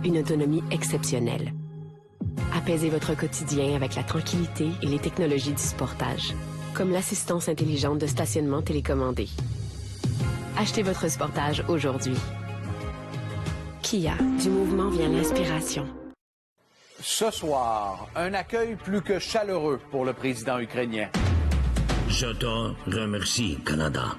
une autonomie exceptionnelle. Apaisez votre quotidien avec la tranquillité et les technologies du Sportage, comme l'assistance intelligente de stationnement télécommandé. Achetez votre Sportage aujourd'hui. Kia, du mouvement vient l'inspiration. Ce soir, un accueil plus que chaleureux pour le président ukrainien. Je te remercie, Canada.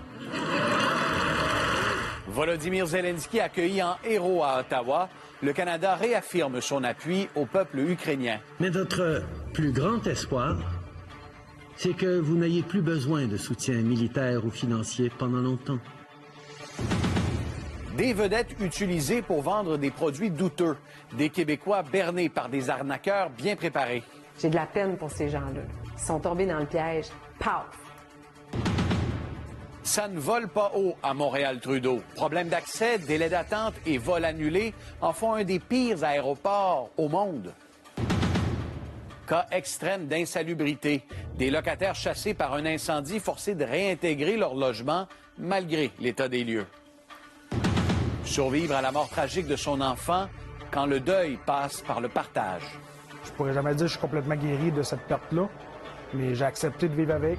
Volodymyr Zelensky accueilli en héros à Ottawa. Le Canada réaffirme son appui au peuple ukrainien. Mais notre plus grand espoir, c'est que vous n'ayez plus besoin de soutien militaire ou financier pendant longtemps. Des vedettes utilisées pour vendre des produits douteux. Des Québécois bernés par des arnaqueurs bien préparés. J'ai de la peine pour ces gens-là. Ils sont tombés dans le piège. Paf! Ça ne vole pas haut à Montréal-Trudeau. Problème d'accès, délai d'attente et vol annulé en font un des pires aéroports au monde. Cas extrême d'insalubrité. Des locataires chassés par un incendie forcés de réintégrer leur logement malgré l'état des lieux. Survivre à la mort tragique de son enfant quand le deuil passe par le partage. Je pourrais jamais dire que je suis complètement guéri de cette perte-là, mais j'ai accepté de vivre avec.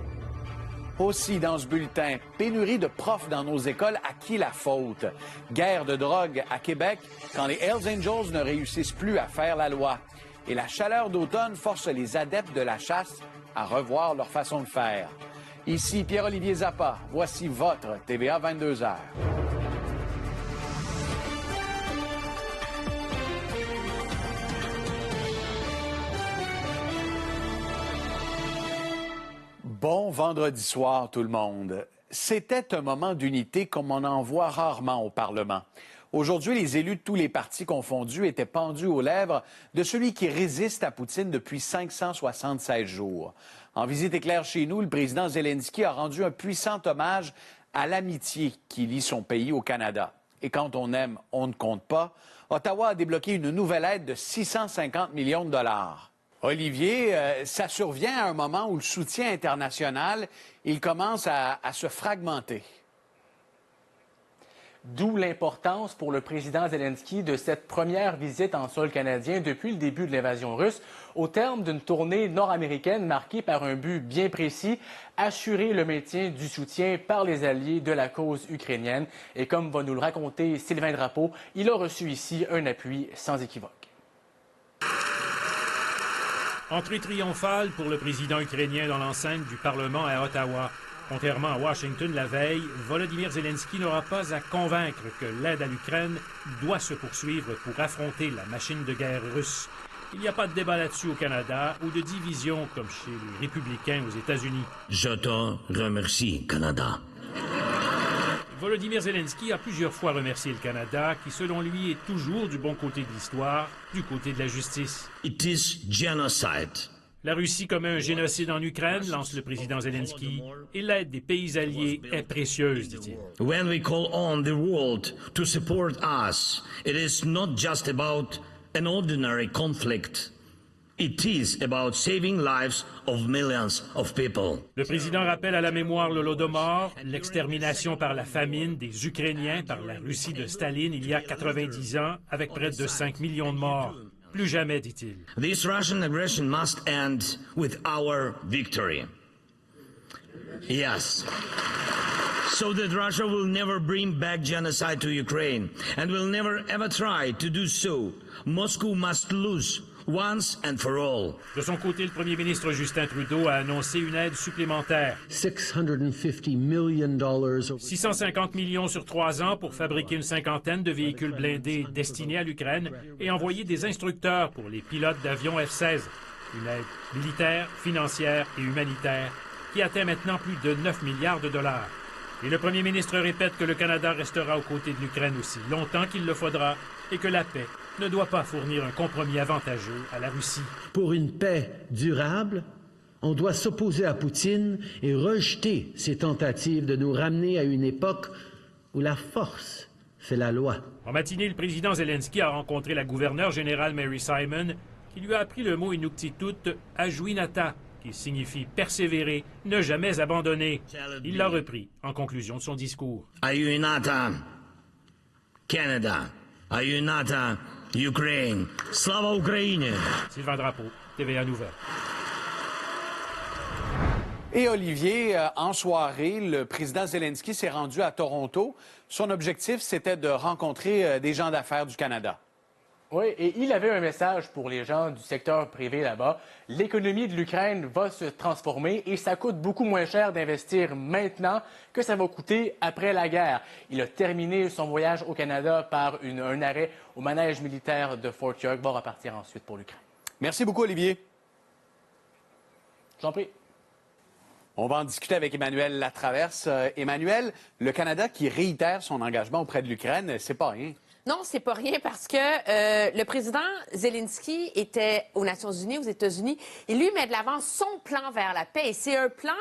Aussi dans ce bulletin, pénurie de profs dans nos écoles, à qui la faute? Guerre de drogue à Québec quand les Hells Angels ne réussissent plus à faire la loi. Et la chaleur d'automne force les adeptes de la chasse à revoir leur façon de faire. Ici Pierre-Olivier Zappa, voici votre TVA 22h. Bon vendredi soir, tout le monde. C'était un moment d'unité comme on en voit rarement au Parlement. Aujourd'hui, les élus de tous les partis confondus étaient pendus aux lèvres de celui qui résiste à Poutine depuis 576 jours. En visite éclair chez nous, le président Zelensky a rendu un puissant hommage à l'amitié qui lie son pays au Canada. Et quand on aime, on ne compte pas. Ottawa a débloqué une nouvelle aide de 650 millions de dollars. Olivier, ça survient à un moment où le soutien international, il commence à se fragmenter. D'où l'importance pour le président Zelensky de cette première visite en sol canadien depuis le début de l'invasion russe, au terme d'une tournée nord-américaine marquée par un but bien précis, assurer le maintien du soutien par les alliés de la cause ukrainienne. Et comme va nous le raconter Sylvain Drapeau, il a reçu ici un appui sans équivoque. Entrée triomphale pour le président ukrainien dans l'enceinte du Parlement à Ottawa. Contrairement à Washington la veille, Volodymyr Zelensky n'aura pas à convaincre que l'aide à l'Ukraine doit se poursuivre pour affronter la machine de guerre russe. Il n'y a pas de débat là-dessus au Canada ou de division comme chez les républicains aux États-Unis. Je te remercie, Canada. Volodymyr Zelensky a plusieurs fois remercié le Canada, qui selon lui est toujours du bon côté de l'histoire, du côté de la justice. It is genocide. La Russie commet un génocide en Ukraine, lance le président Zelensky, et l'aide des pays alliés est précieuse, dit-il. When we call on the world to support us, it is not just about an ordinary conflict. It is about saving lives of millions of people. Le président rappelle à la mémoire l'Holodomor, l'extermination par la famine des Ukrainiens par la Russie de Staline il y a 90 ans, avec près de 5 millions de morts. Plus jamais, dit-il. This Russian aggression must end with our victory. Yes. So that Russia will never bring back genocide to Ukraine and will never ever try to do so. Moscow must lose once and for all. De son côté, le premier ministre Justin Trudeau a annoncé une aide supplémentaire. 650 millions sur 3 ans pour fabriquer une cinquantaine de véhicules blindés destinés à l'Ukraine et envoyer des instructeurs pour les pilotes d'avions F-16. Une aide militaire, financière et humanitaire qui atteint maintenant plus de 9 milliards de dollars. Et le premier ministre répète que le Canada restera aux côtés de l'Ukraine aussi longtemps qu'il le faudra et que la paix ne doit pas fournir un compromis avantageux à la Russie. Pour une paix durable, on doit s'opposer à Poutine et rejeter ses tentatives de nous ramener à une époque où la force fait la loi. En matinée, le président Zelensky a rencontré la gouverneure générale Mary Simon, qui lui a appris le mot Inuktitut Ajuinata, qui signifie persévérer, ne jamais abandonner. Il l'a repris en conclusion de son discours. Ajuinata, Canada. Ajuinata, Ukraine. Slava Ukraine. Sylvain Drapeau, TVA Nouvelles. Et Olivier, en soirée, le président Zelensky s'est rendu à Toronto. Son objectif, c'était de rencontrer des gens d'affaires du Canada. Oui, et il avait un message pour les gens du secteur privé là-bas. L'économie de l'Ukraine va se transformer et ça coûte beaucoup moins cher d'investir maintenant que ça va coûter après la guerre. Il a terminé son voyage au Canada par un arrêt au manège militaire de Fort York. Va repartir ensuite pour l'Ukraine. Merci beaucoup, Olivier. Je t'en prie. On va en discuter avec Emmanuel Latraverse. Emmanuel, le Canada qui réitère son engagement auprès de l'Ukraine, c'est pas rien. Non, c'est pas rien parce que le président Zelensky était aux Nations unies, aux États-Unis, et lui met de l'avant son plan vers la paix. Et c'est un plan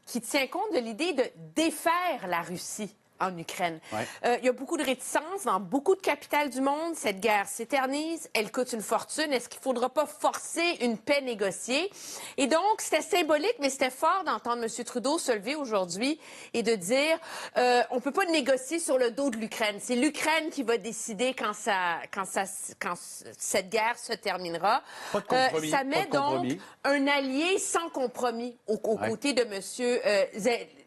qui tient compte de l'idée de défaire la Russie en Ukraine. Ouais. Il y a beaucoup de réticences dans beaucoup de capitales du monde. Cette guerre s'éternise, elle coûte une fortune. Est-ce qu'il ne faudra pas forcer une paix négociée? Et donc, c'était symbolique, mais c'était fort d'entendre M. Trudeau se lever aujourd'hui et de dire on ne peut pas négocier sur le dos de l'Ukraine. C'est l'Ukraine qui va décider quand cette guerre se terminera. Pas de compromis, ça met pas de compromis. donc un allié sans compromis aux côtés de M.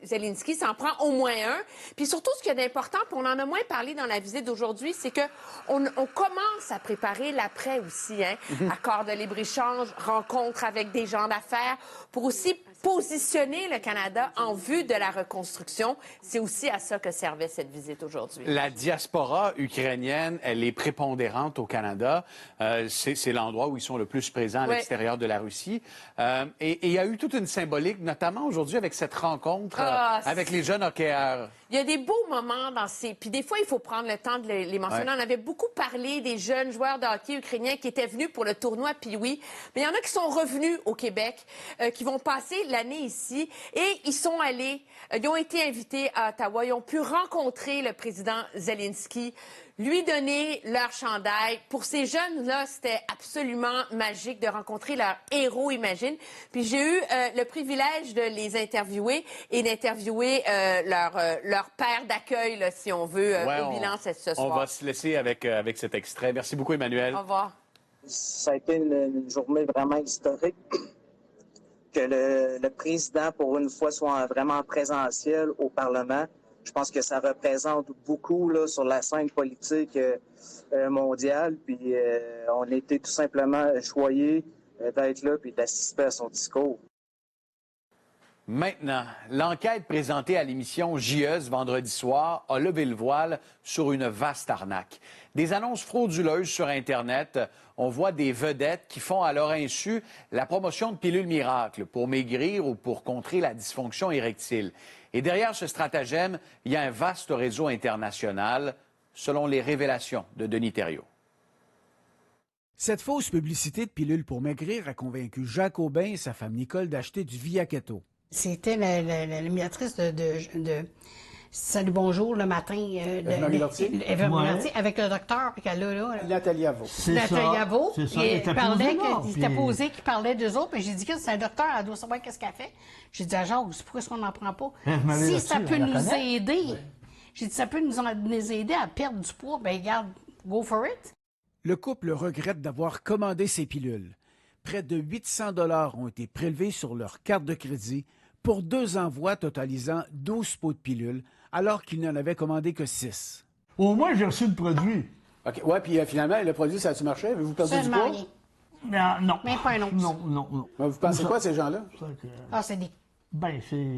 Zelensky. Ça en prend au moins un. Puis surtout, ce qu'il y a d'important, puis on en a moins parlé dans la visite d'aujourd'hui, c'est qu'on commence à préparer l'après aussi. Hein? Accord de libre-échange, rencontre avec des gens d'affaires, pour aussi positionner le Canada en vue de la reconstruction. C'est aussi à ça que servait cette visite aujourd'hui. La diaspora ukrainienne, elle est prépondérante au Canada. C'est l'endroit où ils sont le plus présents à l'extérieur de la Russie. Et il y a eu toute une symbolique, notamment aujourd'hui avec cette rencontre avec les jeunes hockeyeurs. Il y a des beaux moments dans ces... Puis des fois, il faut prendre le temps de les mentionner. On avait beaucoup parlé des jeunes joueurs de hockey ukrainiens qui étaient venus pour le tournoi Pee-Wee. Mais il y en a qui sont revenus au Québec, qui vont passer l'année ici. Et ils sont allés, ils ont été invités à Ottawa. Ils ont pu rencontrer le président Zelensky, lui donner leur chandail. Pour ces jeunes-là, c'était absolument magique de rencontrer leur héros, imagine. Puis j'ai eu le privilège de les interviewer et d'interviewer leur père d'accueil, là, si on veut, au bilan ce soir. On va se laisser avec cet extrait. Merci beaucoup, Emmanuel. Au revoir. Ça a été une journée vraiment historique. Que le président, pour une fois, soit vraiment présentiel au Parlement. Je pense que ça représente beaucoup là, sur la scène politique mondiale. Puis on a été tout simplement choyés d'être là et d'assister à son discours. Maintenant, l'enquête présentée à l'émission JE vendredi soir a levé le voile sur une vaste arnaque. Des annonces frauduleuses sur Internet. On voit des vedettes qui font à leur insu la promotion de pilules miracles pour maigrir ou pour contrer la dysfonction érectile. Et derrière ce stratagème, il y a un vaste réseau international, selon les révélations de Denis Thériault. Cette fausse publicité de pilules pour maigrir a convaincu Jacques Aubin et sa femme Nicole d'acheter du Via Keto. C'était l'animatrice de Salut Bonjour le matin. Eve-Marie Lortie. Eve-Marie Lortie, avec le docteur qu'elle a là. Nathalie Yavo. Nathalie Yavo. Il était posé, puis... qui parlait d'eux autres. Puis j'ai dit que c'est un docteur, elle doit savoir qu'est-ce qu'elle fait. J'ai dit à Jacques, pourquoi est-ce qu'on n'en prend pas? Si ça peut nous aider. Oui. J'ai dit, ça peut nous aider à perdre du poids. Ben regarde, go for it. Le couple regrette d'avoir commandé ces pilules. Près de 800 $ ont été prélevés sur leur carte de crédit pour 2 envois totalisant 12 pots de pilules, alors qu'ils n'en avaient commandé que 6. Au moins, j'ai reçu le produit. OK. Ouais, puis finalement, le produit, ça a-tu marché? Avez-vous perdu du poids? Non. Même pas un once. Non. Mais vous pensez quoi, ces gens-là? C'est des...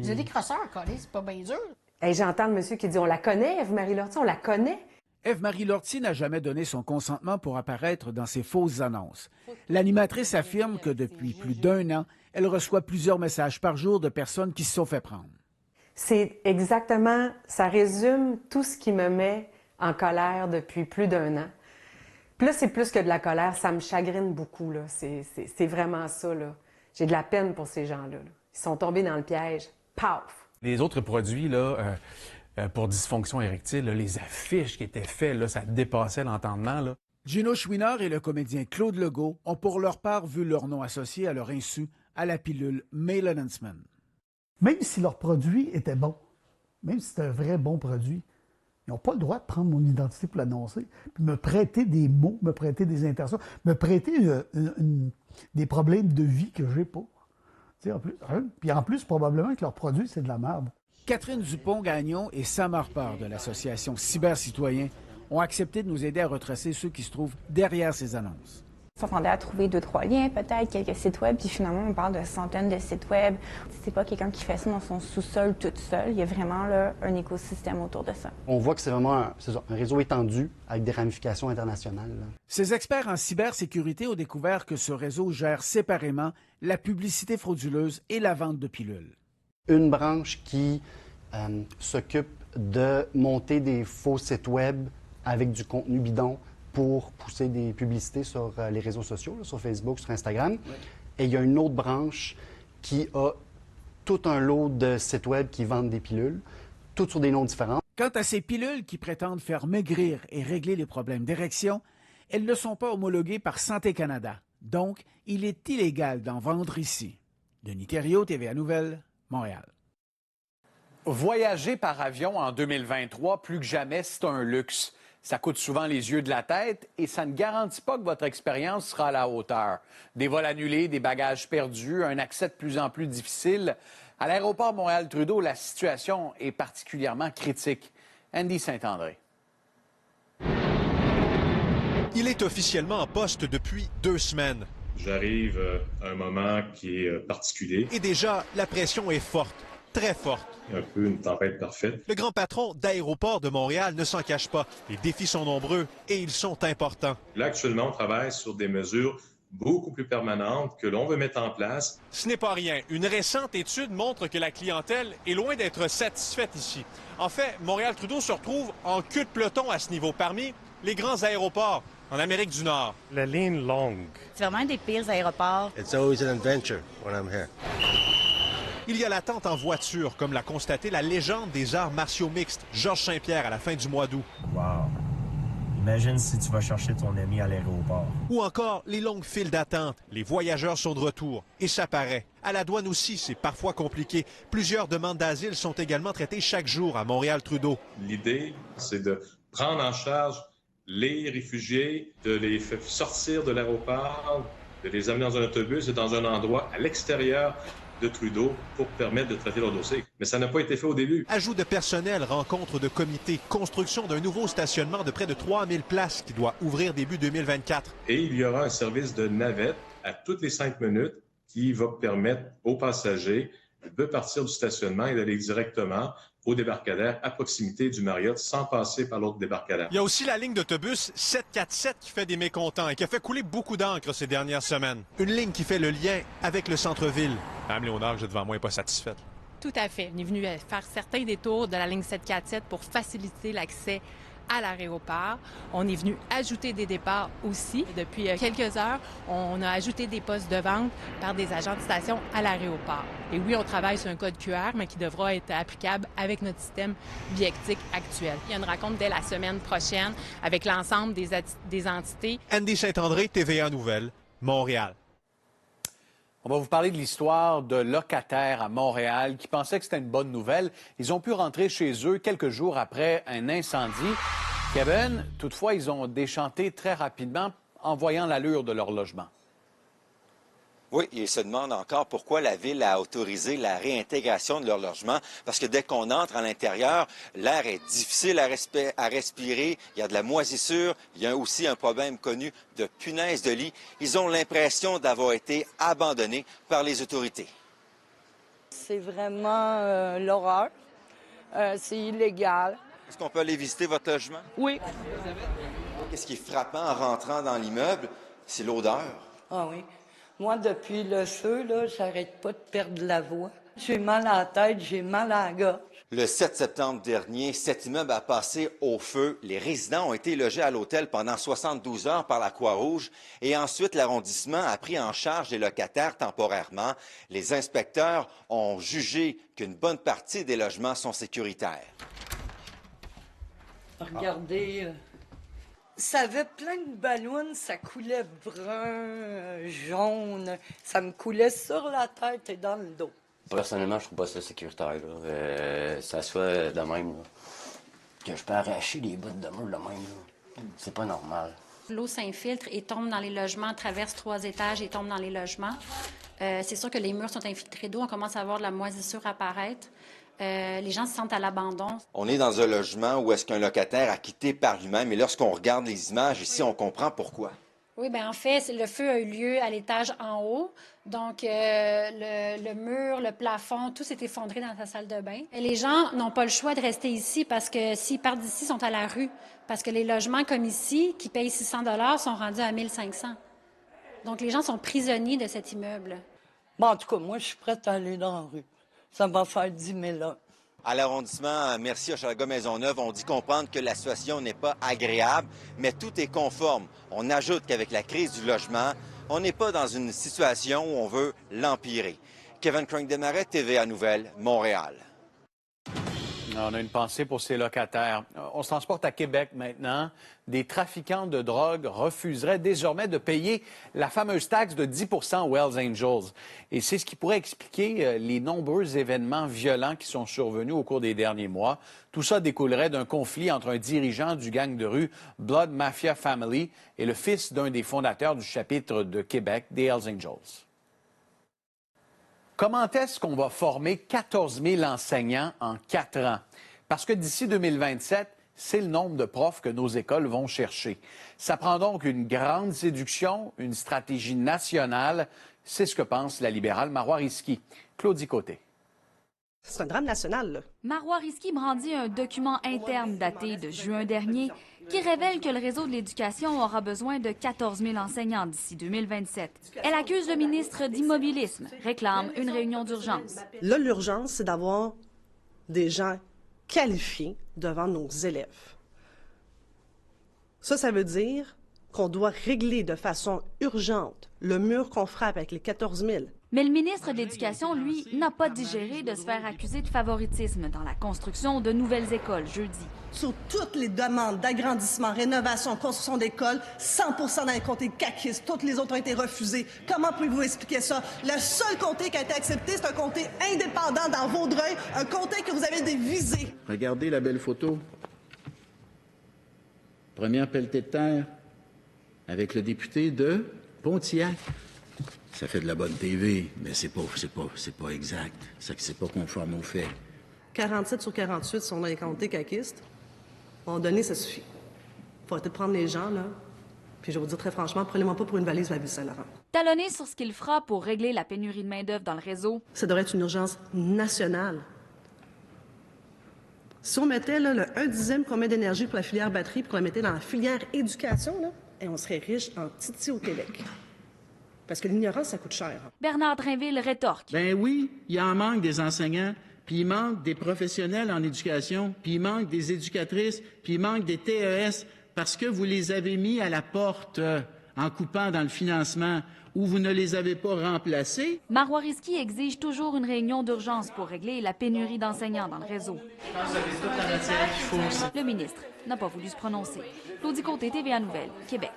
c'est des crosseurs, c'est pas bien dur. Hey, j'entends le monsieur qui dit, on la connaît, Eve-Marie Lortie, on la connaît. Eve-Marie Lortie n'a jamais donné son consentement pour apparaître dans ces fausses annonces. L'animatrice affirme que depuis plus d'1 an, elle reçoit plusieurs messages par jour de personnes qui se sont fait prendre. C'est exactement, ça résume tout ce qui me met en colère depuis plus d'1 an. Puis là, c'est plus que de la colère, ça me chagrine beaucoup, là. C'est vraiment ça, là. J'ai de la peine pour ces gens-là, là. Ils sont tombés dans le piège. Paf! Les autres produits, là... pour dysfonction érectile, là, les affiches qui étaient faites, là, ça dépassait l'entendement. Là. Gino Chouinard et le comédien Claude Legault ont pour leur part vu leur nom associé à leur insu à la pilule Male Enhancement. Même si leur produit était bon, même si c'était un vrai bon produit, Ils n'ont pas le droit de prendre mon identité pour l'annoncer, puis me prêter des mots, me prêter des intentions, me prêter des problèmes de vie que j'ai pas. En plus, puis en plus, probablement que leur produit, c'est de la merde. Catherine Dupont-Gagnon et Sam Harper de l'association Cybercitoyens ont accepté de nous aider à retracer ceux qui se trouvent derrière ces annonces. On s'attendait à trouver 2-3 liens, peut-être, quelques sites web, puis finalement, on parle de centaines de sites web. C'est pas quelqu'un qui fait ça dans son sous-sol toute seule. Il y a vraiment là, un écosystème autour de ça. On voit que c'est vraiment un réseau étendu avec des ramifications internationales. Là. Ces experts en cybersécurité ont découvert que ce réseau gère séparément la publicité frauduleuse et la vente de pilules. Une branche qui s'occupe de monter des faux sites web avec du contenu bidon pour pousser des publicités sur les réseaux sociaux, là, sur Facebook, sur Instagram. Oui. Et il y a une autre branche qui a tout un lot de sites web qui vendent des pilules, toutes sur des noms différents. Quant à ces pilules qui prétendent faire maigrir et régler les problèmes d'érection, elles ne sont pas homologuées par Santé Canada. Donc, il est illégal d'en vendre ici. Denis Thériault, TVA Nouvelles, Montréal. Voyager par avion en 2023, plus que jamais, c'est un luxe. Ça coûte souvent les yeux de la tête et ça ne garantit pas que votre expérience sera à la hauteur. Des vols annulés, des bagages perdus, un accès de plus en plus difficile. À l'aéroport Montréal-Trudeau, la situation est particulièrement critique. Andy Saint-André. Il est officiellement en poste depuis 2 semaines. J'arrive à un moment qui est particulier. Et déjà, la pression est forte, très forte. Un peu une tempête parfaite. Le grand patron d'Aéroport de Montréal ne s'en cache pas. Les défis sont nombreux et ils sont importants. Là, actuellement, on travaille sur des mesures beaucoup plus permanentes que l'on veut mettre en place. Ce n'est pas rien. Une récente étude montre que la clientèle est loin d'être satisfaite ici. En fait, Montréal-Trudeau se retrouve en queue de peloton à ce niveau, parmi les grands aéroports en Amérique du Nord. La ligne longue. C'est vraiment un des pires aéroports. It's always an adventure when I'm here. Il y a l'attente en voiture, comme l'a constaté la légende des arts martiaux mixtes, Georges Saint-Pierre, à la fin du mois d'août. Wow! Imagine si tu vas chercher ton ami à l'aéroport. Ou encore les longues files d'attente. Les voyageurs sont de retour. Et ça paraît. À la douane aussi, c'est parfois compliqué. Plusieurs demandes d'asile sont également traitées chaque jour à Montréal-Trudeau. L'idée, c'est de prendre en charge les réfugiés, de les faire sortir de l'aéroport, de les amener dans un autobus et dans un endroit à l'extérieur de Trudeau pour permettre de traiter leur dossier. Mais ça n'a pas été fait au début. Ajout de personnel, rencontre de comités, construction d'un nouveau stationnement de près de 3000 places qui doit ouvrir début 2024. Et il y aura un service de navette à toutes les 5 minutes qui va permettre aux passagers de partir du stationnement et d'aller directement au débarcadère à proximité du Marriott sans passer par l'autre débarcadère. Il y a aussi la ligne d'autobus 747 qui fait des mécontents et qui a fait couler beaucoup d'encre ces dernières semaines. Une ligne qui fait le lien avec le centre-ville. Mme Léonard, je devant moi, n'est pas satisfaite. Tout à fait. On est venu faire certains détours de la ligne 747 pour faciliter l'accès à l'aéroport. On est venu ajouter des départs aussi. Depuis quelques heures, on a ajouté des postes de vente par des agents de station à l'aéroport. Et oui, on travaille sur un code QR, mais qui devra être applicable avec notre système Viectic actuel. Il y a une rencontre dès la semaine prochaine avec l'ensemble des entités. Andy Saint-André, TVA Nouvelles, Montréal. On va vous parler de l'histoire de locataires à Montréal qui pensaient que c'était une bonne nouvelle. Ils ont pu rentrer chez eux quelques jours après un incendie. Kevin, toutefois, ils ont déchanté très rapidement en voyant l'allure de leur logement. Oui, ils se demandent encore pourquoi la Ville a autorisé la réintégration de leur logement. Parce que dès qu'on entre à l'intérieur, l'air est difficile à respirer. Il y a de la moisissure. Il y a aussi un problème connu de punaises de lit. Ils ont l'impression d'avoir été abandonnés par les autorités. C'est vraiment l'horreur. C'est illégal. Est-ce qu'on peut aller visiter votre logement? Oui. Qu'est-ce qui est frappant en rentrant dans l'immeuble? C'est l'odeur. Ah oui. Moi, depuis le feu, là, j'arrête pas de perdre la voix. J'ai mal à la tête, j'ai mal à la gorge. Le 7 septembre dernier, cet immeuble a passé au feu. Les résidents ont été logés à l'hôtel pendant 72 heures par la Croix-Rouge et ensuite l'arrondissement a pris en charge les locataires temporairement. Les inspecteurs ont jugé qu'une bonne partie des logements sont sécuritaires. Regardez... Ça avait plein de ballons, ça coulait brun, jaune. Ça me coulait sur la tête et dans le dos. Personnellement, je trouve pas ça sécuritaire. Ça se fait de même. Là. que je peux arracher des bouts de mur de même, là. C'est pas normal. L'eau s'infiltre et tombe dans les logements, traverse 3 étages et tombe dans les logements. C'est sûr que les murs sont infiltrés d'eau. On commence à voir de la moisissure apparaître. Les gens se sentent à l'abandon. On est dans un logement où est-ce qu'un locataire a quitté par lui-même. Et lorsqu'on regarde les images ici, on comprend pourquoi. Oui, bien en fait, le feu a eu lieu à l'étage en haut. Donc, le mur, le plafond, tout s'est effondré dans sa salle de bain. Et les gens n'ont pas le choix de rester ici parce que s'ils partent d'ici, ils sont à la rue. Parce que les logements comme ici, qui payent 600 $ sont rendus à 1500. Donc, les gens sont prisonniers de cet immeuble. Bon, en tout cas, moi, je suis prête à aller dans la rue. Ça va faire 10 000 ans. À l'arrondissement Mercier, Hochelaga-Maisonneuve, on dit comprendre que la situation n'est pas agréable, mais tout est conforme. On ajoute qu'avec la crise du logement, on n'est pas dans une situation où on veut l'empirer. Kevin Crank-Desmarais, TVA Nouvelles, Montréal. On a une pensée pour ces locataires. On se transporte à Québec maintenant. Des trafiquants de drogue refuseraient désormais de payer la fameuse taxe de 10 % aux Hells Angels. Et c'est ce qui pourrait expliquer les nombreux événements violents qui sont survenus au cours des derniers mois. Tout ça découlerait d'un conflit entre un dirigeant du gang de rue Blood Mafia Family et le fils d'un des fondateurs du chapitre de Québec des Hells Angels. Comment est-ce qu'on va former 14 000 enseignants en 4 ans? Parce que d'ici 2027, c'est le nombre de profs que nos écoles vont chercher. Ça prend donc une grande séduction, une stratégie nationale. C'est ce que pense la libérale Marois Risky. Claudie Côté. C'est un drame national, là. Marois Risky brandit un document interne daté de juin dernier qui révèle que le réseau de l'éducation aura besoin de 14 000 enseignants d'ici 2027. Elle accuse le ministre d'immobilisme, réclame une réunion d'urgence. Là, l'urgence, c'est d'avoir des gens qualifiés devant nos élèves. Ça veut dire qu'on doit régler de façon urgente le mur qu'on frappe avec les 14 000. Mais le ministre de l'Éducation, lui, n'a pas digéré de se faire accuser de favoritisme dans la construction de nouvelles écoles jeudi. Sur toutes les demandes d'agrandissement, rénovation, construction d'écoles, 100% dans les comtés caquistes. Toutes les autres ont été refusées. Comment pouvez-vous expliquer ça? Le seul comté qui a été accepté, c'est un comté indépendant dans Vaudreuil, un comté que vous avez des visées. Regardez la belle photo. Première pelletée de terre avec le député de Pontiac. Ça fait de la bonne TV, mais c'est pas exact. C'est pas conforme aux faits. 47 sur 48 sont dans les comtés caquistes. À un moment donné, ça suffit. Faut arrêter de prendre les gens, là. Puis je vais vous dire très franchement, prenez-moi pas pour une valise Ville-Saint-Laurent. Talonné sur ce qu'il fera pour régler la pénurie de main-d'œuvre dans le réseau. Ça devrait être une urgence nationale. Si on mettait là, le 1/10 qu'on met d'énergie pour la filière batterie, puis qu'on la mettait dans la filière éducation, là, et on serait riche en titi au Québec. Parce que l'ignorance, ça coûte cher. Bernard Drainville rétorque. Ben oui, il en manque des enseignants, puis il manque des professionnels en éducation, puis il manque des éducatrices, puis il manque des TES, parce que vous les avez mis à la porte en coupant dans le financement, ou vous ne les avez pas remplacés. Marois Risky exige toujours une réunion d'urgence pour régler la pénurie d'enseignants dans le réseau. Le ministre n'a pas voulu se prononcer. Claudie Côté, TVA Nouvelles, Québec.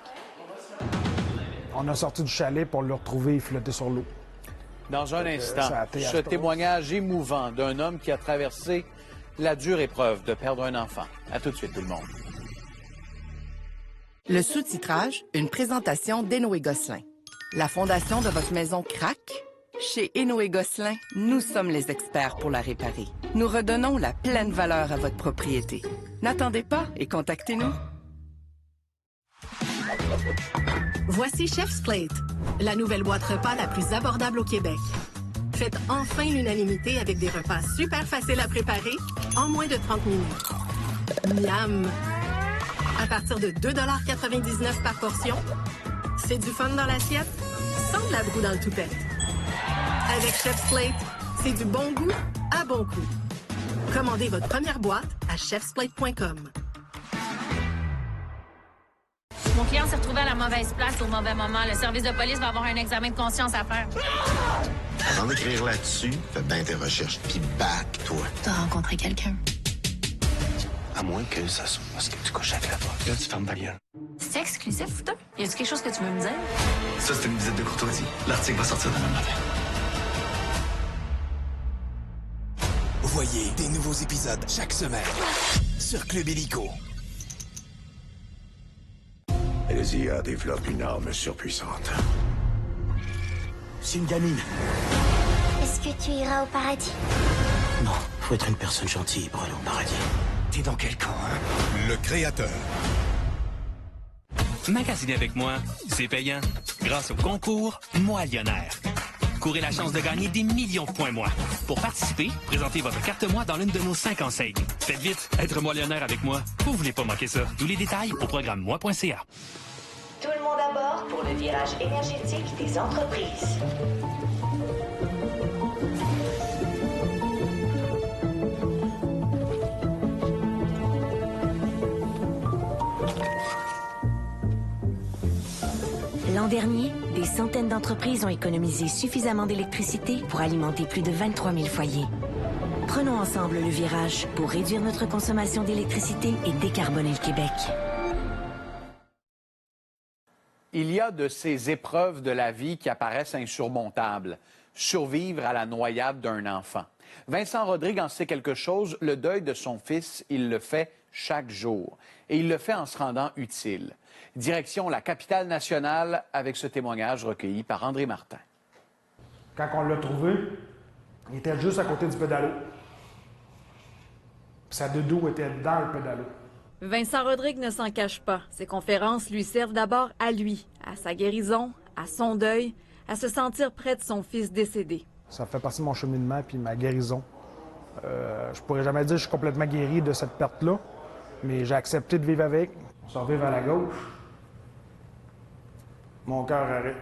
On a sorti du chalet pour le retrouver flotté sur l'eau. Dans un instant, ce témoignage émouvant d'un homme qui a traversé la dure épreuve de perdre un enfant. À tout de suite, tout le monde. Le sous-titrage, une présentation d'Énoé Gosselin. La fondation de votre maison craque? Chez Énoé Gosselin, nous sommes les experts pour la réparer. Nous redonnons la pleine valeur à votre propriété. N'attendez pas et contactez-nous. Voici Chef's Plate, la nouvelle boîte repas la plus abordable au Québec. Faites enfin l'unanimité avec des repas super faciles à préparer en moins de 30 minutes. Miam! À partir de 2,99 $ par portion, c'est du fun dans l'assiette, sans de la broue dans le toupette. Avec Chef's Plate, c'est du bon goût à bon coût. Commandez votre première boîte à chefsplate.com. Mon client s'est retrouvé à la mauvaise place au mauvais moment. Le service de police va avoir un examen de conscience à faire. Avant d'écrire là-dessus, fais bien tes recherches, puis back-toi. T'as rencontré quelqu'un? À moins que ça soit parce que tu couches avec la porte. Là, tu fermes ta gueule. C'est exclusif, toi? Y a-t-il quelque chose que tu veux me dire? Ça, c'est une visite de courtoisie. L'article va sortir demain matin. Voyez des nouveaux épisodes chaque semaine sur Club Illico. Les IA développent une arme surpuissante. C'est une gamine. Est-ce que tu iras au paradis? Non, faut être une personne gentille pour aller au paradis. T'es dans quel camp, hein? Le créateur. Magasiner avec moi, c'est payant. Grâce au concours Moillionnaire. Courez la chance de gagner des millions de points moi. Pour participer, présentez votre carte moi dans l'une de nos 5 enseignes. Faites vite, être moillionnaire avec moi. Vous voulez pas manquer ça. Tous les détails au programme moi.ca. Tout le monde à bord pour le virage énergétique des entreprises. L'an dernier, des centaines d'entreprises ont économisé suffisamment d'électricité pour alimenter plus de 23 000 foyers. Prenons ensemble le virage pour réduire notre consommation d'électricité et décarboner le Québec. Il y a de ces épreuves de la vie qui apparaissent insurmontables. Survivre à la noyade d'un enfant. Vincent Rodrigue en sait quelque chose. Le deuil de son fils, il le fait chaque jour. Et il le fait en se rendant utile. Direction la capitale nationale avec ce témoignage recueilli par André Martin. Quand on l'a trouvé, il était juste à côté du pédalo. Puis sa doudou était dans le pédalo. Vincent Rodrigue ne s'en cache pas. Ces conférences lui servent d'abord à lui, à sa guérison, à son deuil, à se sentir près de son fils décédé. Ça fait partie de mon cheminement puis ma guérison. Je pourrais jamais dire que je suis complètement guéri de cette perte-là, mais j'ai accepté de vivre avec. On s'en vivre à la gauche. Mon cœur arrête.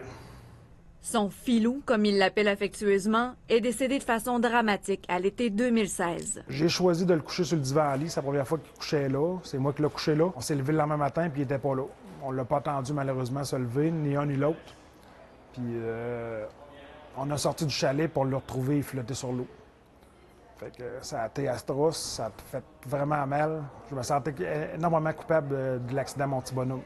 Son filou, comme il l'appelle affectueusement, est décédé de façon dramatique à l'été 2016. J'ai choisi de le coucher sur le divan à lit. C'est la première fois qu'il couchait là. C'est moi qui l'ai couché là. On s'est levé le lendemain matin puis il était pas là. On l'a pas attendu malheureusement se lever, ni un ni l'autre. Puis on a sorti du chalet pour le retrouver, il flottait sur l'eau. Fait que ça a été atroce, ça a fait vraiment mal. Je me sentais énormément coupable de l'accident à mon petit bonhomme.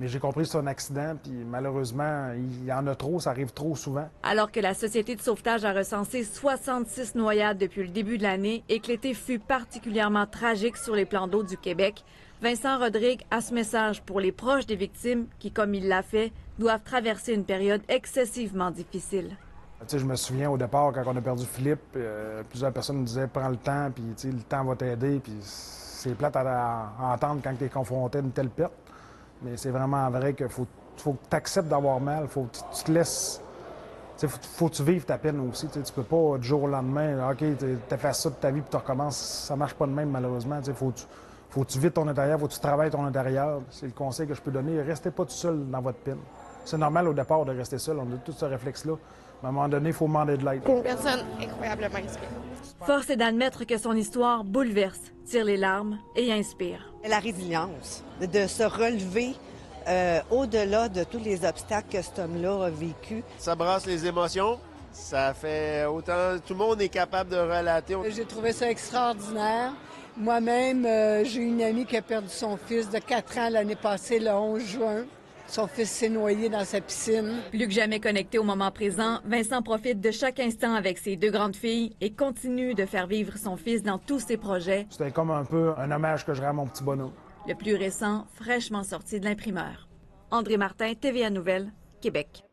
Mais j'ai compris que c'est un accident, puis malheureusement, il y en a trop, ça arrive trop souvent. Alors que la Société de sauvetage a recensé 66 noyades depuis le début de l'année et que l'été fut particulièrement tragique sur les plans d'eau du Québec, Vincent Rodrigue a ce message pour les proches des victimes qui, comme il l'a fait, doivent traverser une période excessivement difficile. Tu sais, je me souviens au départ, quand on a perdu Philippe, plusieurs personnes me disaient « prends le temps, puis tu sais, le temps va t'aider ». Puis c'est plate à entendre quand tu es confronté à une telle perte. Mais c'est vraiment vrai qu'il faut que tu acceptes d'avoir mal, faut que tu te laisses... Faut que tu vives ta peine aussi. Tu peux pas, du jour au lendemain, OK, t'as fait ça de ta vie puis tu recommences. Ça marche pas de même, malheureusement. Faut que tu vides ton intérieur, faut que tu travailles ton intérieur. C'est le conseil que je peux donner. Restez pas tout seul dans votre peine. C'est normal au départ de rester seul. On a tout ce réflexe-là. Mais à un moment donné, il faut demander de l'aide. Une personne incroyablement inspirante. Force est d'admettre que son histoire bouleverse, tire les larmes et inspire. La résilience, de se relever au-delà de tous les obstacles que cet homme-là a vécu. Ça brasse les émotions. Ça fait autant... Tout le monde est capable de relater. J'ai trouvé ça extraordinaire. Moi-même, j'ai une amie qui a perdu son fils de 4 ans l'année passée, le 11 juin. Son fils s'est noyé dans sa piscine. Plus que jamais connecté au moment présent, Vincent profite de chaque instant avec ses 2 grandes filles et continue de faire vivre son fils dans tous ses projets. C'était comme un peu un hommage que je rends à mon petit bonhomme. Le plus récent, fraîchement sorti de l'imprimeur. André Martin, TVA Nouvelles, Québec.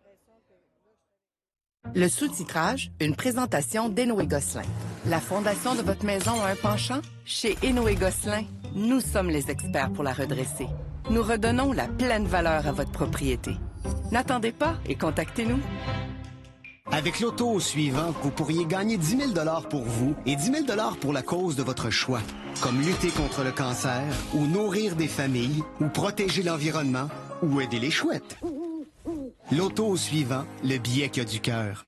Le sous-titrage, une présentation d'Énoé Gosselin. La fondation de votre maison a un penchant? Chez Énoé Gosselin, nous sommes les experts pour la redresser. Nous redonnons la pleine valeur à votre propriété. N'attendez pas et contactez-nous. Avec l'auto au suivant, vous pourriez gagner 10 000 $ pour vous et 10 000 $ pour la cause de votre choix, comme lutter contre le cancer, ou nourrir des familles, ou protéger l'environnement, ou aider les chouettes. L'auto au suivant, le billet qui a du cœur.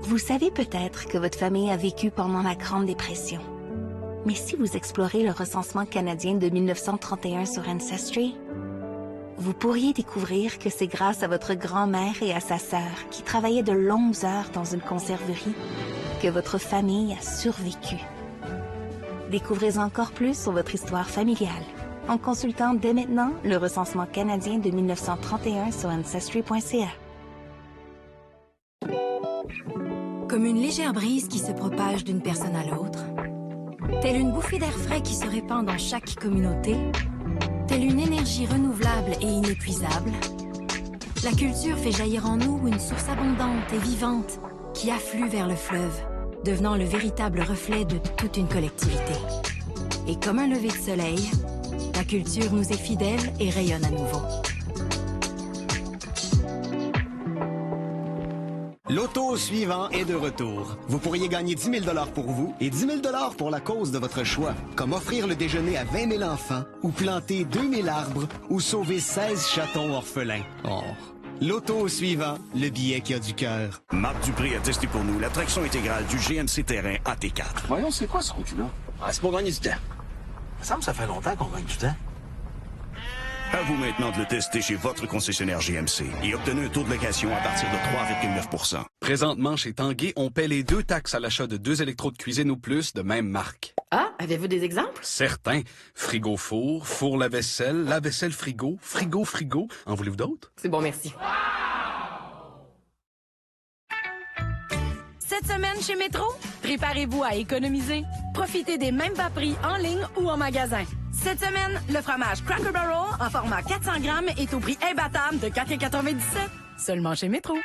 Vous savez peut-être que votre famille a vécu pendant la Grande Dépression. Mais si vous explorez le recensement canadien de 1931 sur Ancestry, vous pourriez découvrir que c'est grâce à votre grand-mère et à sa sœur qui travaillaient de longues heures dans une conserverie que votre famille a survécu. Découvrez encore plus sur votre histoire familiale en consultant dès maintenant le recensement canadien de 1931 sur Ancestry.ca. Comme une légère brise qui se propage d'une personne à l'autre. Telle une bouffée d'air frais qui se répand dans chaque communauté. Telle une énergie renouvelable et inépuisable. La culture fait jaillir en nous une source abondante et vivante qui afflue vers le fleuve, devenant le véritable reflet de toute une collectivité. Et comme un lever de soleil, la culture nous est fidèle et rayonne à nouveau. L'auto suivant est de retour. Vous pourriez gagner 10 000 $ pour vous et 10 000 $ pour la cause de votre choix, comme offrir le déjeuner à 20 000 enfants ou planter 2 000 arbres ou sauver 16 chatons orphelins. Oh. L'auto suivant, le billet qui a du cœur. Marc Dupré a testé pour nous la traction intégrale du GMC Terrain AT4. Voyons, c'est quoi ce route-là? Ah, c'est pour gagner du temps. Il me semble que ça fait longtemps qu'on gagne du temps. À vous maintenant de le tester chez votre concessionnaire GMC et obtenez un taux de location à partir de 3,9 %. Présentement, chez Tanguay, on paie les 2 taxes à l'achat de 2 électrodes cuisine ou plus de même marque. Ah, avez-vous des exemples? Certains. Frigo-four, four lave-vaisselle frigo, frigo. En voulez-vous d'autres? C'est bon, merci. Cette semaine chez Métro, préparez-vous à économiser. Profitez des mêmes bas prix en ligne ou en magasin. Cette semaine, le fromage Cracker Barrel en format 400 grammes est au prix imbattable de 4,97 $. Seulement chez Métro.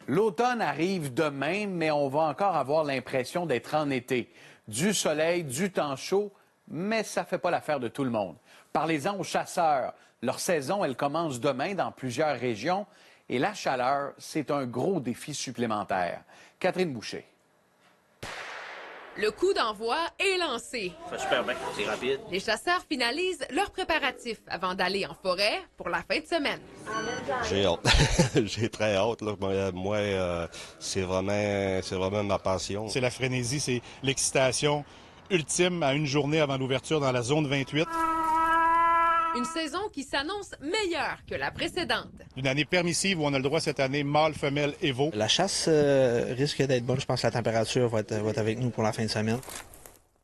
L'automne arrive demain, mais on va encore avoir l'impression d'être en été. Du soleil, du temps chaud, mais ça ne fait pas l'affaire de tout le monde. Parlez-en aux chasseurs. Leur saison, elle commence demain dans plusieurs régions et la chaleur, c'est un gros défi supplémentaire. Catherine Boucher. Le coup d'envoi est lancé. Ça fait super bien, c'est rapide. Les chasseurs finalisent leurs préparatifs avant d'aller en forêt pour la fin de semaine. J'ai hâte. J'ai très hâte. Là. Moi, c'est vraiment ma passion. C'est la frénésie, c'est l'excitation ultime à une journée avant l'ouverture dans la zone 28. Une saison qui s'annonce meilleure que la précédente. Une année permissive où on a le droit cette année, mâle, femelle et veau. La chasse risque d'être bonne. Je pense que la température va être avec nous pour la fin de semaine.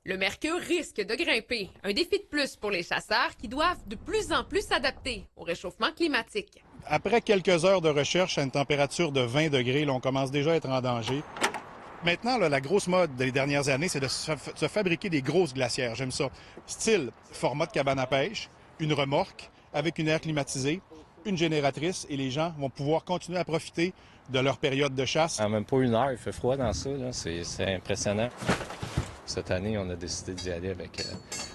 Le mercure risque de grimper. Un défi de plus pour les chasseurs qui doivent de plus en plus s'adapter au réchauffement climatique. Après quelques heures de recherche à une température de 20 degrés, là, on commence déjà à être en danger. Maintenant, là, la grosse mode des dernières années, c'est de se fabriquer des grosses glacières. J'aime ça. Style format de cabane à pêche, une remorque avec une aire climatisée, une génératrice et les gens vont pouvoir continuer à profiter de leur période de chasse. En même pas une heure, il fait froid dans ça, c'est impressionnant. Cette année, on a décidé d'y aller avec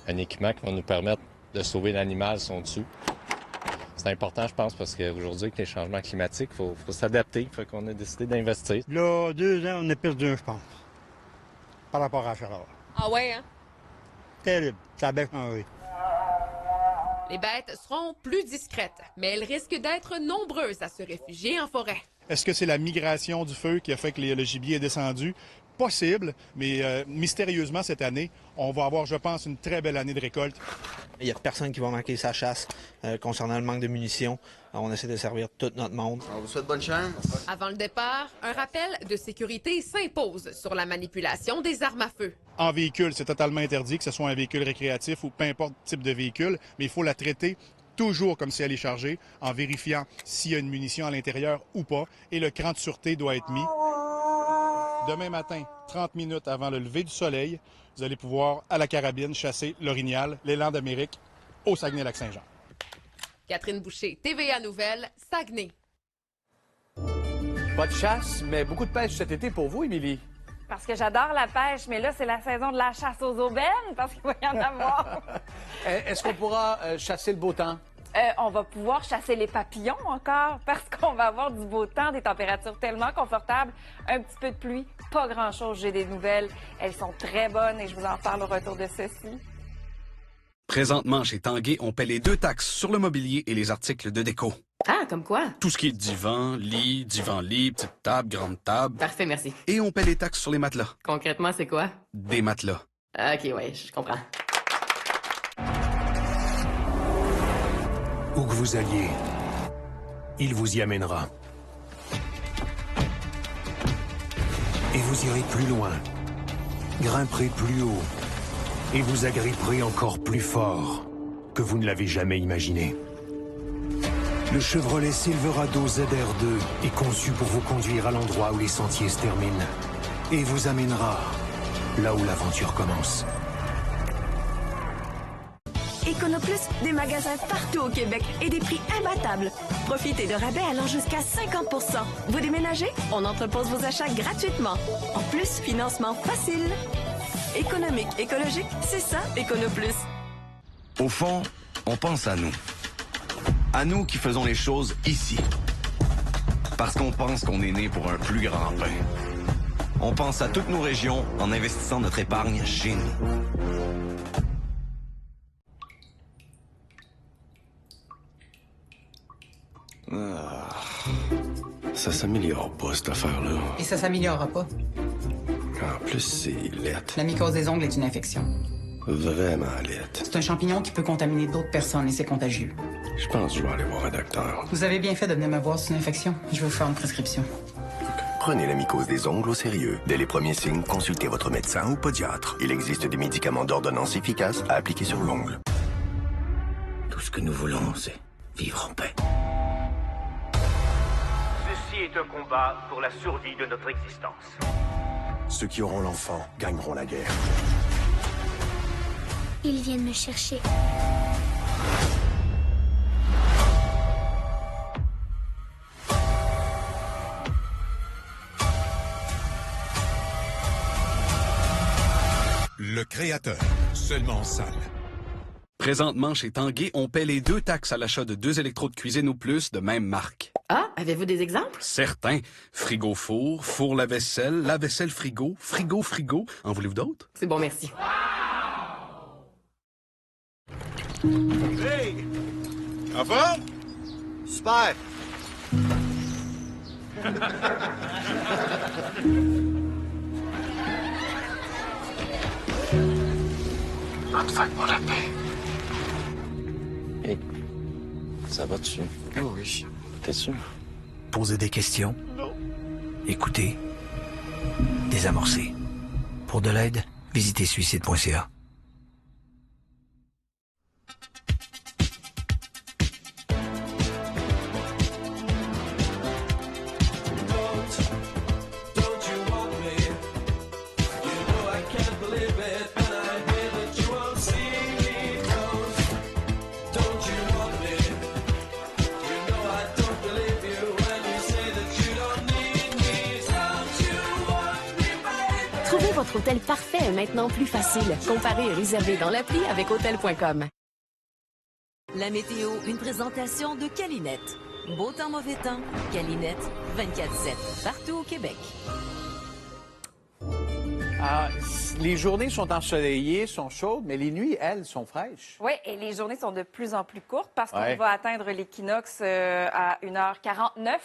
un équipement qui va nous permettre de sauver l'animal son dessus. C'est important, je pense, parce qu'aujourd'hui, avec les changements climatiques, il faut s'adapter. Fait qu'on a décidé d'investir. Là, 2 ans, on a perdu un, je pense, par rapport à la chaleur. Ah ouais, hein? Terrible, ça a bien changé. Les bêtes seront plus discrètes, mais elles risquent d'être nombreuses à se réfugier en forêt. Est-ce que c'est la migration du feu qui a fait que le gibier est descendu? Possible, mais mystérieusement, cette année, on va avoir, je pense, une très belle année de récolte. Il n'y a personne qui va manquer sa chasse concernant le manque de munitions. On essaie de servir tout notre monde. On vous souhaite bonne chance. Avant le départ, un rappel de sécurité s'impose sur la manipulation des armes à feu. En véhicule, c'est totalement interdit, que ce soit un véhicule récréatif ou peu importe le type de véhicule, mais il faut la traiter toujours comme si elle est chargée, en vérifiant s'il y a une munition à l'intérieur ou pas, et le cran de sûreté doit être mis. Demain matin, 30 minutes avant le lever du soleil, vous allez pouvoir, à la carabine, chasser l'orignal, l'élan d'Amérique, au Saguenay-Lac-Saint-Jean. Catherine Boucher, TVA Nouvelles, Saguenay. Pas de chasse, mais beaucoup de pêche cet été pour vous, Émilie. Parce que j'adore la pêche, mais là, c'est la saison de la chasse aux aubaines, parce qu'il va y en avoir. Est-ce qu'on pourra chasser le beau temps? On va pouvoir chasser les papillons encore, parce qu'on va avoir du beau temps, des températures tellement confortables, un petit peu de pluie, pas grand-chose, j'ai des nouvelles. Elles sont très bonnes et je vous en parle au retour de ceci. Présentement, chez Tanguay, on paie les 2 taxes sur le mobilier et les articles de déco. Ah, comme quoi? Tout ce qui est divan-lit, petite table, grande table. Parfait, merci. Et on paie les taxes sur les matelas. Concrètement, c'est quoi? Des matelas. OK, ouais, je comprends. Où que vous alliez, il vous y amènera. Et vous irez plus loin, grimperez plus haut, et vous agripperez encore plus fort que vous ne l'avez jamais imaginé. Le Chevrolet Silverado ZR2 est conçu pour vous conduire à l'endroit où les sentiers se terminent et vous amènera là où l'aventure commence. Econoplus, des magasins partout au Québec et des prix imbattables. Profitez de rabais allant jusqu'à 50%. Vous déménagez? On entrepose vos achats gratuitement. En plus, financement facile. Économique, écologique, c'est ça, Econoplus. Au fond, on pense à nous. À nous qui faisons les choses ici. Parce qu'on pense qu'on est né pour un plus grand pain. On pense à toutes nos régions en investissant notre épargne chez nous. Ça s'améliore pas, cette affaire-là. Et ça s'améliorera pas. En plus, c'est lettre. La mycose des ongles est une infection. Vraiment lettre. C'est un champignon qui peut contaminer d'autres personnes et c'est contagieux. Je pense que je vais aller voir un docteur. Vous avez bien fait de venir me voir, c'est une infection. Je vais vous faire une prescription. Prenez la mycose des ongles au sérieux. Dès les premiers signes, consultez votre médecin ou podiatre. Il existe des médicaments d'ordonnance efficaces à appliquer sur l'ongle. Tout ce que nous voulons, c'est vivre en paix. Ceci est un combat pour la survie de notre existence. Ceux qui auront l'enfant gagneront la guerre. Ils viennent me chercher. Le Créateur, seulement en salle. Présentement, chez Tanguay, on paie les 2 taxes à l'achat de 2 électrodes cuisine ou plus de même marque. Ah, avez-vous des exemples? Certains. Frigo-four, four lave-vaisselle, lave-vaisselle frigo, frigo-frigo. En voulez-vous d'autres? C'est bon, merci. Hey! En forme? Super! Faites-moi la paix. Hey, ça va-tu? Oh oui. T'es sûr? Posez des questions. Non. Écoutez. Désamorcer. Pour de l'aide, visitez suicide.ca. Trouver votre hôtel parfait est maintenant plus facile. Comparez et réservez dans l'appli avec hôtel.com. La météo, une présentation de Calinette. Beau temps, mauvais temps, Calinette, 24/7, partout au Québec. Les journées sont ensoleillées, sont chaudes, mais les nuits, elles, sont fraîches. Oui, et les journées sont de plus en plus courtes parce qu'on Ouais. va atteindre l'équinoxe à 1h49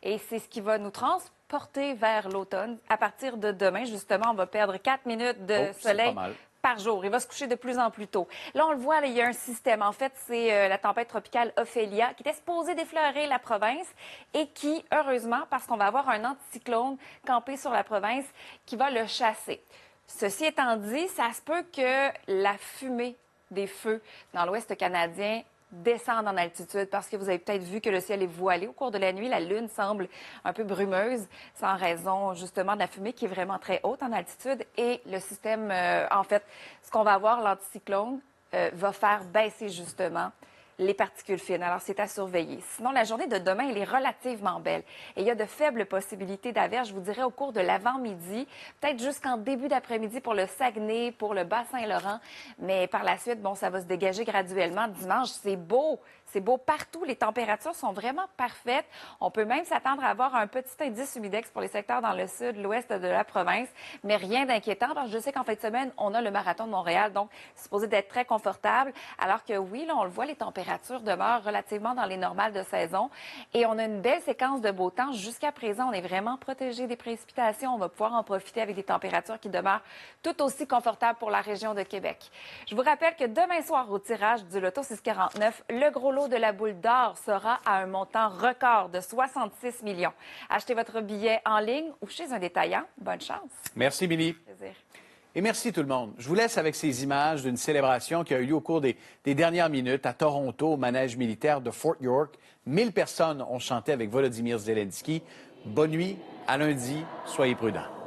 et c'est ce qui va nous transporter vers l'automne. À partir de demain, justement, on va perdre 4 minutes de C'est soleil pas mal. par jour. Il va se coucher de plus en plus tôt. Là, on le voit, là, il y a un système. En fait, c'est la tempête tropicale Ophélia qui était supposée défleurer la province et qui, heureusement, parce qu'on va avoir un anticyclone campé sur la province qui va le chasser. Ceci étant dit, ça se peut que la fumée des feux dans l'ouest canadien descende en altitude parce que vous avez peut-être vu que le ciel est voilé au cours de la nuit. La lune semble un peu brumeuse. C'est en raison justement de la fumée qui est vraiment très haute en altitude. Et le système, en fait, ce qu'on va avoir, l'anticyclone, va faire baisser justement les particules fines. Alors, c'est à surveiller. Sinon, la journée de demain, elle est relativement belle. Et il y a de faibles possibilités d'averses, je vous dirais, au cours de l'avant-midi, peut-être jusqu'en début d'après-midi pour le Saguenay, pour le Bas-Saint-Laurent. Mais par la suite, bon, ça va se dégager graduellement. Dimanche, c'est beau. C'est beau partout. Les températures sont vraiment parfaites. On peut même s'attendre à avoir un petit indice humidex pour les secteurs dans le sud, l'ouest de la province, mais rien d'inquiétant. Parce que je sais qu'en fin de semaine, on a le marathon de Montréal, donc c'est supposé d'être très confortable. Alors que oui, là, on le voit, les températures demeurent relativement dans les normales de saison. Et on a une belle séquence de beau temps. Jusqu'à présent, on est vraiment protégé des précipitations. On va pouvoir en profiter avec des températures qui demeurent tout aussi confortables pour la région de Québec. Je vous rappelle que demain soir, au tirage du Loto 649, le gros lot de la boule d'or sera à un montant record de 66 millions. Achetez votre billet en ligne ou chez un détaillant. Bonne chance. Merci, Billy. Plaisir. Et merci tout le monde. Je vous laisse avec ces images d'une célébration qui a eu lieu au cours des dernières minutes à Toronto, au manège militaire de Fort York. 1000 personnes ont chanté avec Volodymyr Zelensky. Bonne nuit, à lundi, soyez prudents.